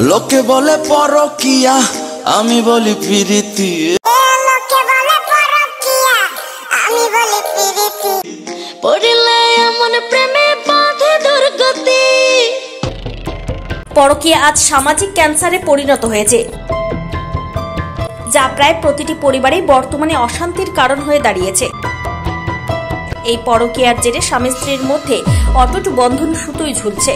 লোকে বলে পরকিয়া, আমি বলি প্রীতি। লোকে বলে পরকিয়া, আমি বলি প্রীতি। পড়লে এমন প্রেমে বাঁধে দুর্গতি। পরকীয়া আজ সামাজিক ক্যান্সারে পরিণত হয়েছে, যা প্রায় প্রতিটি পরিবারেই বর্তমানে অশান্তির কারণ হয়ে দাঁড়িয়েছে। এই পরকীয়ার জেরে স্বামী স্ত্রীর মধ্যে অটুট বন্ধন সুতোই ঝুলছে।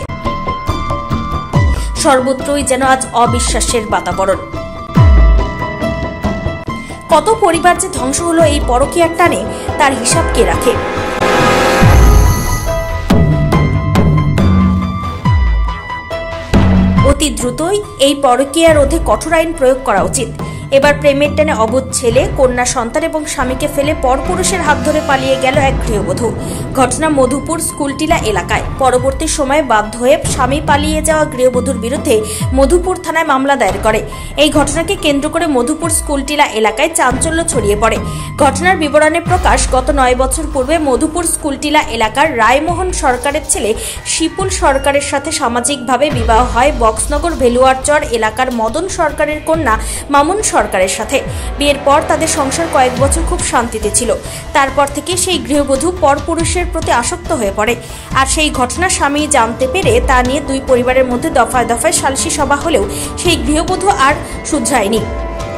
সর্বত্রই যেন আজ অবিশ্বাসের বাতাবরণ। কত পরিবার যে ধ্বংস হলো এই পরকীয়ার টানে, তার হিসাব কে রাখে? অতি দ্রুতই এই পরকীয়া রোধে কঠোর আইন প্রয়োগ করা উচিত। এবার প্রেমের টানে অবুঝ ছেলে, কন্যা সন্তান এবং স্বামীকে ফেলে পরপুরুষের হাত ধরে পালিয়ে গেল এক গৃহবধূ। ঘটনা মধুপুর স্কুলটিলা এলাকায়। পরবর্তী সময়ে বাধ্য হয়ে স্বামী পালিয়ে যাওয়া গৃহবধূর বিরুদ্ধে মধুপুর থানায় মামলা দায়ের করে। এই ঘটনাকে কেন্দ্র করে মধুপুর স্কুলটিলা এলাকায় চাঞ্চল্য ছড়িয়ে পড়ে। ঘটনার বিবরণে প্রকাশ, গত 9 বছর পূর্বে মধুপুর স্কুলটিলা এলাকার রায়মোহন সরকারের ছেলে শিপুল সরকারের সাথে সামাজিকভাবে বিবাহ হয় বক্সনগর ভেলুয়ারচর এলাকার মদন সরকারের কন্যা মামুন সরকারের সাথে। বিয়ের পর তাদের সংসার কয়েক বছর খুব শান্তিতে ছিল। তারপর থেকে সেই গৃহবধূ পরপুরুষের প্রতি আসক্ত হয়ে পড়ে। আর সেই ঘটনা স্বামী জানতে পেরে তা নিয়ে দুই পরিবারের মধ্যে দফায় দফায় সালিশি সভা হলেও সেই গৃহবধূ আর শুধরায়নি।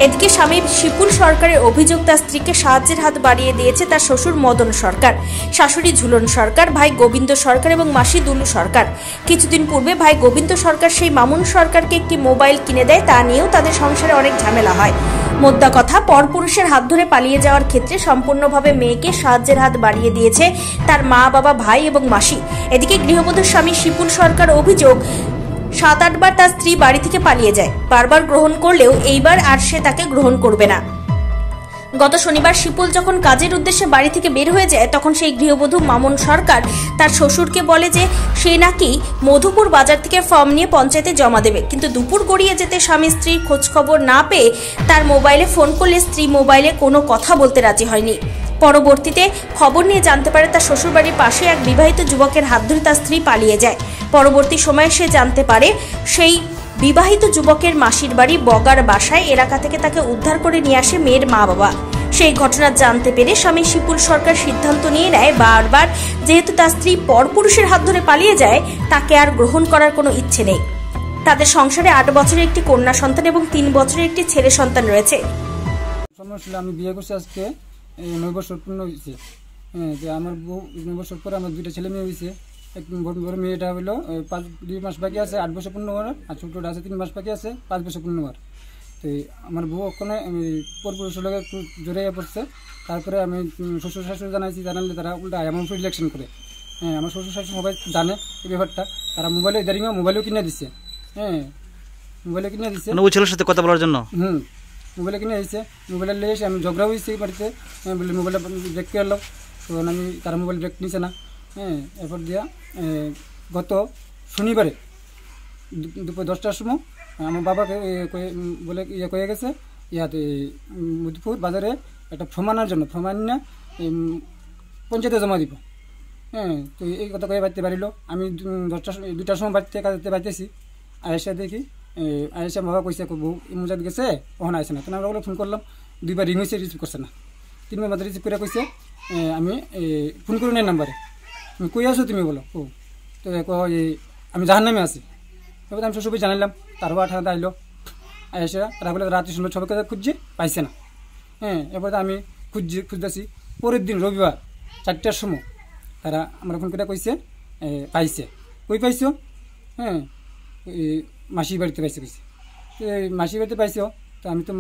এদিকে স্বামী শিপুল সরকারের অভিযোগ, তার স্ত্রীকে সাহায্যের হাত বাড়িয়ে দিয়েছে তার শ্বশুর মদন সরকার, শাশুড়ি ঝুলন সরকার, ভাই গোবিন্দ সরকার এবং মাসি দুলু সরকার। কিছুদিন পূর্বে ভাই গোবিন্দ সরকার সেই মামুন সরকারকে একটি মোবাইল কিনে দেয়। তা নিয়েও তাদের সংসারে অনেক ঝামেলা হয়। মোদ্দা কথা, পরপুরুষের হাত ধরে পালিয়ে যাওয়ার ক্ষেত্রে সম্পূর্ণভাবে মেয়েকে সাহায্যের হাত বাড়িয়ে দিয়েছে তার মা, বাবা, ভাই এবং মাসি। এদিকে গৃহবধূর স্বামী শিপুল সরকার অভিযোগ, 7-8 বার তার স্ত্রী বাড়ি থেকে পালিয়ে যায়। বারবার গ্রহণ করলেও এইবার আর সে তাকে গ্রহণ করবে না। গত শনিবার শিপুল যখন কাজের উদ্দেশ্যে বাড়ি থেকে বের হয়ে যায়, তখন সেই গৃহবধূ মামুন সরকার তার শ্বশুরকে বলে যে সে নাকি মধুপুর বাজার থেকে ফর্ম নিয়ে পঞ্চায়েতে জমা দেবে। কিন্তু দুপুর গড়িয়ে যেতে স্বামী স্ত্রীর খোঁজ খবর না পেয়ে তার মোবাইলে ফোন করলে স্ত্রী মোবাইলে কোনো কথা বলতে রাজি হয়নি। পরবর্তীতে খবর নিয়ে জানতে পারে তার শ্বশুরবাড়ির পাশে এক বিবাহিত যুবকের হাত ধরে তার স্ত্রী পালিয়ে যায়। পরবর্তী সময়ে সে জানতে পারে সেই বিবাহিত যুবকের মাসির বাড়ি বগার বাসায়। এলাকা থেকে তাকে উদ্ধার করে নিয়ে আসে মেয়ের মা বাবা। সেই ঘটনা জানতে পেরে স্বামী শিপুল সরকার সিদ্ধান্ত নিয়ে নেয়, বারবার যেহেতু তার স্ত্রী পরপুরুষের হাত ধরে পালিয়ে যায়, তাকে আর গ্রহণ করার কোনো ইচ্ছে নেই। তাদের সংসারে 8 বছরের একটি কন্যা সন্তান এবং 3 বছরের একটি ছেলে সন্তান রয়েছে। আমি বিয়ে করছি আজকে 9 বছর পূর্ণ হয়েছে। যে আমার বউ 9 বছর পরে আমার 2টা ছেলে মেয়ে হয়েছে। এক বড় মেয়েটা হলো 2 মাস বাকি আছে, 8 বছর পূর্ণ হওয়ার, আর ছোটটা আছে 3 মাস বাকি আছে, 5 বছর পূর্ণ হওয়ার। তো আমার বউ ওখানে পরপুরুষের লোক একটু জড়াইয়া পড়ছে। তারপরে আমি শ্বশুর শাশুড়ি জানালে তারা উল্টা এমন রিলেকশন করে। আমার শ্বশুর শাশুড়ি সবাই জানে এই ব্যাপারটা। তারা মোবাইলে দাঁড়িয়ে মোবাইলেও কিনে দিচ্ছে। মোবাইলে কিনে দিচ্ছে ওই ছেলের সাথে কথা বলার জন্য। মোবাইলে কিনে দিচ্ছে। মোবাইলে লেগে এসে আমি ঝগড়া হয়েছি বাড়িতে, বলে মোবাইলটা ব্রেক করে এলো। তখন আমি তারা মোবাইল ব্রেক নিচ্ছে না। এরপর দিয়া গত শনিবারে দুপুর 10টার সময় আমার বাবাকে বলে কয়ে গেছে ইয়াতে মধুপুর বাজারে একটা ফর্ম আনার জন্য, ফর্ম আনি না পঞ্চায়েতে জমা দিব। তো এই কথা কয়ে বাড়িতে বাড়িল। আমি 2টার সময় বাড়িতে কাজে বাড়িতেছি। আয়েসা দেখি আয়েসা বাবা কইছে বউ মজাত গেছে, ওখানে আসে না। তো আমরা ফোন করলাম, 2বার রিং হয়েছে, রিসিভ করছে না। 3বার মাত্র রিসিভ করে কইছে আমি ফোন করি না নাম্বারে। কই আসো তুমি বলো? ও তো আমি জাহান নামে আছি। এবার আমি শ্বশুরবাড়ি জানাইলাম, তারপর ঠান্ডা আইলো। এসে তারা বলে রাত্রি শুনলো, সবাইকে খুঁজছে, পাইছে না। এরপর আমি খুঁজতেছি। পরের দিন রবিবার 4টার সময় তারা আমরা ফোন করে কইছে পাইছে। কই পাইছো? মাসির বাড়িতে পাইছে কইছে। মাসির বাড়িতে পাইছো? তো আমি তো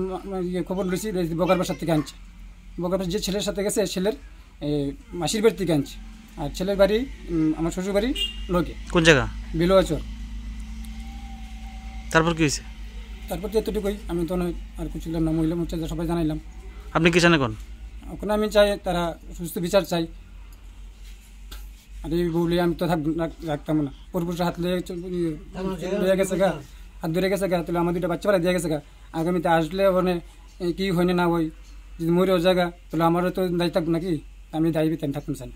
খবর লইছি বগার বাসার থেকে আনছি। বগার বাসার যে ছেলের সাথে গেছে ছেলের মাসির বাড়ি থেকে আনছি। আর ছেলের বাড়ি আমার শ্বশুর বাড়ি লোকে। কোন জায়গা? বেলুয়াচর। তারপর কি হয়েছে? তারপর তো এতটুকুই। আমি তো আর কিছু না, মহিলা মোর্চা সবাই জানাইলাম। আপনি কি চান এখন? ওখানে আমি চাই তারা সুস্থ বিচার চাই। আর এই বউলে আমি তো রাখতাম না। পরপুরুষের হাত লিয়ে গেছে গা, হাত ধরে গেছে গা। তাহলে আমার 2টা বাচ্চা দিয়ে গেছে গা। আগামীতে আসলে ওখানে কি হয় না হয়, যদি মরে জায়গা, তাহলে আমারও তো দায়ী থাকবো নাকি? আমি দায়ী বেতন থাকতাম চাই।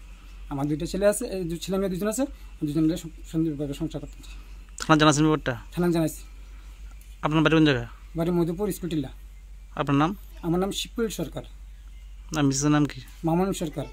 আমার 2টা ছেলে আছে, ছেলে মেয়ে 2জন আছে, 2জন মিলে সুন্দরভাবে সংসার করতে চাই। থানা জানাচ্ছেন ব্যাপারটা? থানা জানাইছি। আপনার বাড়ি কোন জায়গা? বাড়ি মধুপুর স্কুটিলা। আপনার নাম? আমার নাম শিপুল সরকার। না, মিসেসের নাম কি? মামুন সরকার।